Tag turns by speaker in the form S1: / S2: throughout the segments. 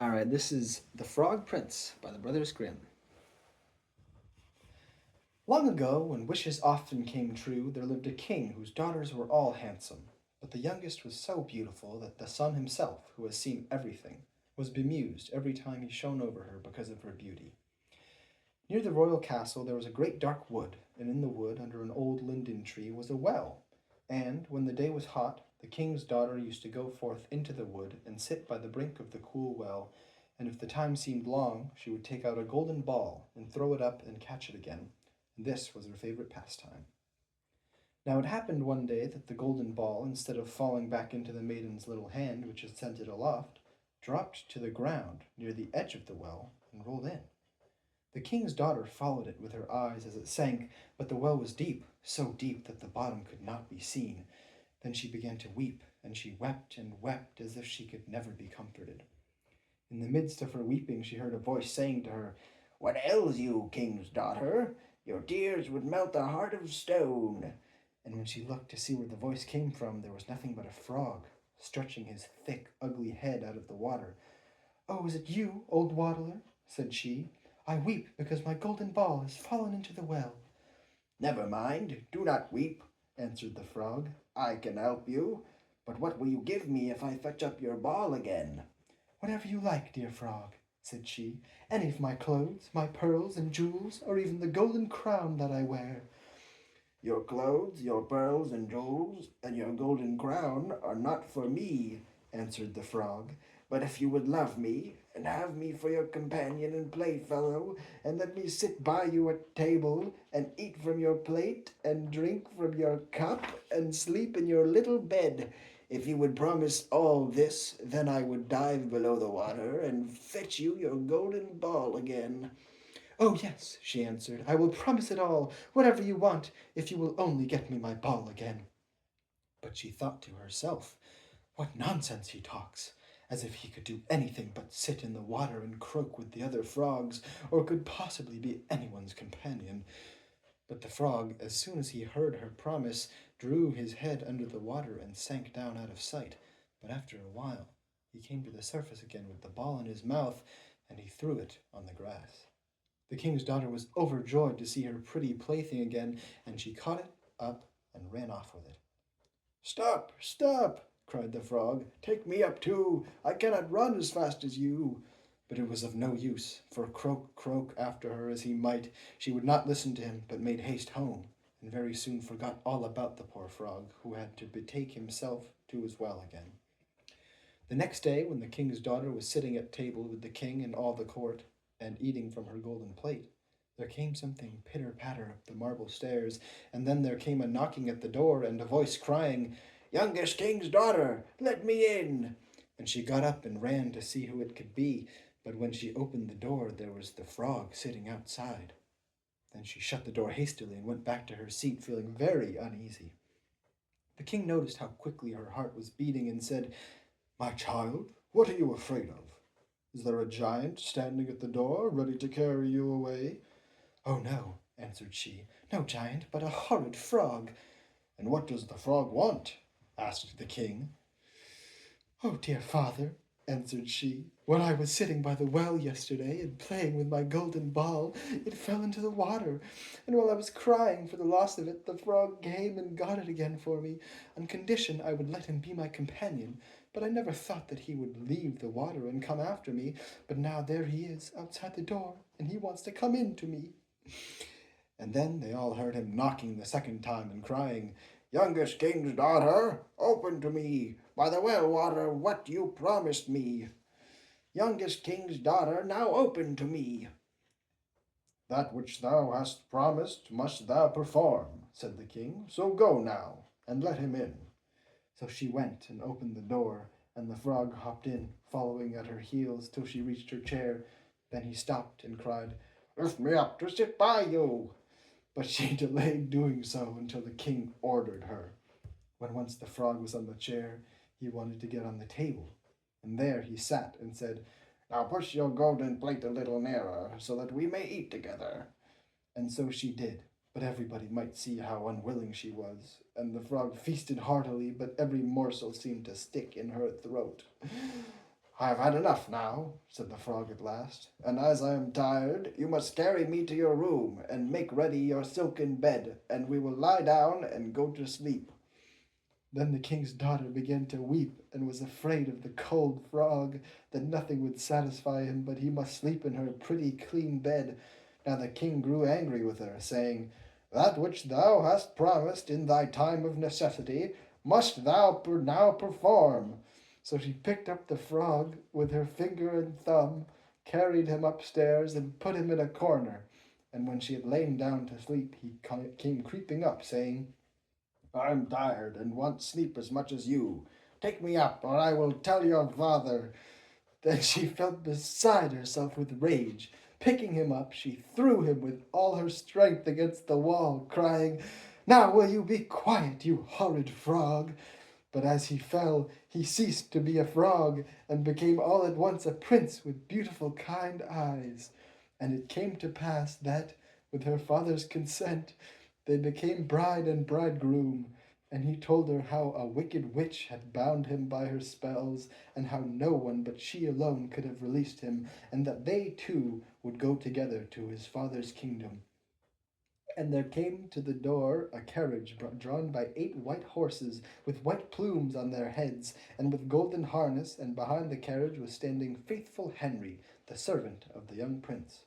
S1: All right, this is The Frog Prince by the Brothers Grimm. Long ago, when wishes often came true, there lived a king whose daughters were all handsome. But the youngest was so beautiful that the sun himself, who has seen everything, was bemused every time he shone over her because of her beauty. Near the royal castle there was a great dark wood, and in the wood, under an old linden tree, was a well. And, when the day was hot, the king's daughter used to go forth into the wood and sit by the brink of the cool well, and if the time seemed long, she would take out a golden ball and throw it up and catch it again, and this was her favorite pastime. Now it happened one day that the golden ball, instead of falling back into the maiden's little hand, which had sent it aloft, dropped to the ground near the edge of the well and rolled in. The king's daughter followed it with her eyes as it sank, but the well was deep, so deep that the bottom could not be seen. Then she began to weep, and she wept and wept as if she could never be comforted. In the midst of her weeping, she heard a voice saying to her, "What ails you, king's daughter? Your tears would melt a heart of stone." And when she looked to see where the voice came from, there was nothing but a frog, stretching his thick, ugly head out of the water. "Oh, is it you, old waddler?" said she. "I weep because my golden ball has fallen into the well." "Never mind, do not weep," answered the frog. "I can help you. But what will you give me if I fetch up your ball again?" "Whatever you like, dear frog," said she. "Any of my clothes, my pearls and jewels, or even the golden crown that I wear." "Your clothes, your pearls and jewels, and your golden crown are not for me," answered the frog. "But if you would love me, and have me for your companion and playfellow, and let me sit by you at table, and eat from your plate, and drink from your cup, and sleep in your little bed, if you would promise all this, then I would dive below the water, and fetch you your golden ball again." "Oh, yes," she answered, "I will promise it all, whatever you want, if you will only get me my ball again." But she thought to herself, "What nonsense he talks! As if he could do anything but sit in the water and croak with the other frogs, or could possibly be anyone's companion." But the frog, as soon as he heard her promise, drew his head under the water and sank down out of sight. But after a while he came to the surface again with the ball in his mouth, and he threw it on the grass. The king's daughter was overjoyed to see her pretty plaything again, and she caught it up and ran off with it. "Stop, stop!" cried the frog. "Take me up too. I cannot run as fast as you." But it was of no use, for croak, croak after her as he might, she would not listen to him, but made haste home, and very soon forgot all about the poor frog, who had to betake himself to his well again. The next day, when the king's daughter was sitting at table with the king and all the court, and eating from her golden plate, there came something pitter patter up the marble stairs, and then there came a knocking at the door, and a voice crying, "Youngest king's daughter, let me in." And she got up and ran to see who it could be, but when she opened the door, there was the frog sitting outside. Then she shut the door hastily and went back to her seat, feeling very uneasy. The king noticed how quickly her heart was beating, and said, "My child, what are you afraid of? Is there a giant standing at the door, ready to carry you away?" "Oh, no," answered she, "no giant, but a horrid frog." "And what does the frog want?" asked the king. "Oh, dear father," answered she, "when I was sitting by the well yesterday and playing with my golden ball, it fell into the water, and while I was crying for the loss of it, the frog came and got it again for me, on condition I would let him be my companion. But I never thought that he would leave the water and come after me, but now there he is outside the door, and he wants to come in to me." And then they all heard him knocking the second time and crying, "Youngest king's daughter, open to me. By the well water what you promised me. Youngest king's daughter, now open to me." "That which thou hast promised must thou perform," said the king. "So go now, and let him in." So she went and opened the door, and the frog hopped in, following at her heels till she reached her chair. Then he stopped and cried, "Lift me up to sit by you." But she delayed doing so until the king ordered her. When once the frog was on the chair, he wanted to get on the table, and there he sat and said, "Now push your golden plate a little nearer, so that we may eat together." And so she did, but everybody might see how unwilling she was, and the frog feasted heartily, but every morsel seemed to stick in her throat. I have had enough now, said the frog at last, and as I am tired, you must carry me to your room and make ready your silken bed, and we will lie down and go to sleep. Then the king's daughter began to weep and was afraid of the cold frog, that nothing would satisfy him but he must sleep in her pretty clean bed. Now the king grew angry with her, saying, That which thou hast promised in thy time of necessity must thou now perform. So she picked up the frog with her finger and thumb, carried him upstairs, and put him in a corner. And when she had lain down to sleep, he came creeping up, saying, I'm tired and want sleep as much as you. Take me up, or I will tell your father. Then she felt beside herself with rage. Picking him up, she threw him with all her strength against the wall, crying, Now will you be quiet, you horrid frog? But as he fell, he ceased to be a frog, and became all at once a prince with beautiful kind eyes. And it came to pass that, with her father's consent, they became bride and bridegroom. And he told her how a wicked witch had bound him by her spells, and how no one but she alone could have released him, and that they two would go together to his father's kingdom. And there came to the door a carriage drawn by 8 white horses, with white plumes on their heads, and with golden harness, and behind the carriage was standing faithful Henry, the servant of the young prince.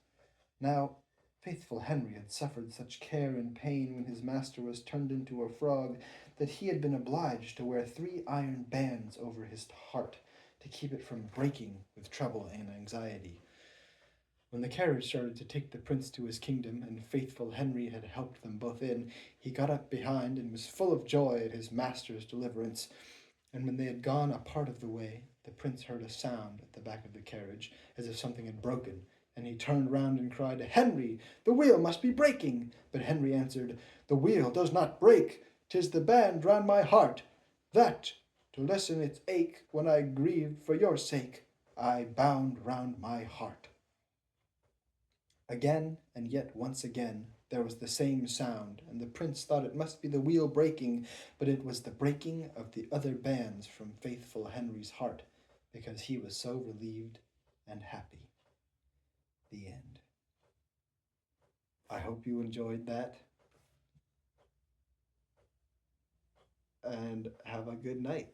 S1: Now, faithful Henry had suffered such care and pain when his master was turned into a frog, that he had been obliged to wear 3 iron bands over his heart, to keep it from breaking with trouble and anxiety. When the carriage started to take the prince to his kingdom, and faithful Henry had helped them both in, he got up behind and was full of joy at his master's deliverance. And when they had gone a part of the way, the prince heard a sound at the back of the carriage, as if something had broken, and he turned round and cried, Henry, the wheel must be breaking. But Henry answered, The wheel does not break, 'tis the band round my heart, that, to lessen its ache, when I grieved for your sake, I bound round my heart. Again, and yet once again, there was the same sound, and the prince thought it must be the wheel breaking, but it was the breaking of the other bands from faithful Henry's heart, because he was so relieved and happy. The end. I hope you enjoyed that, and have a good night.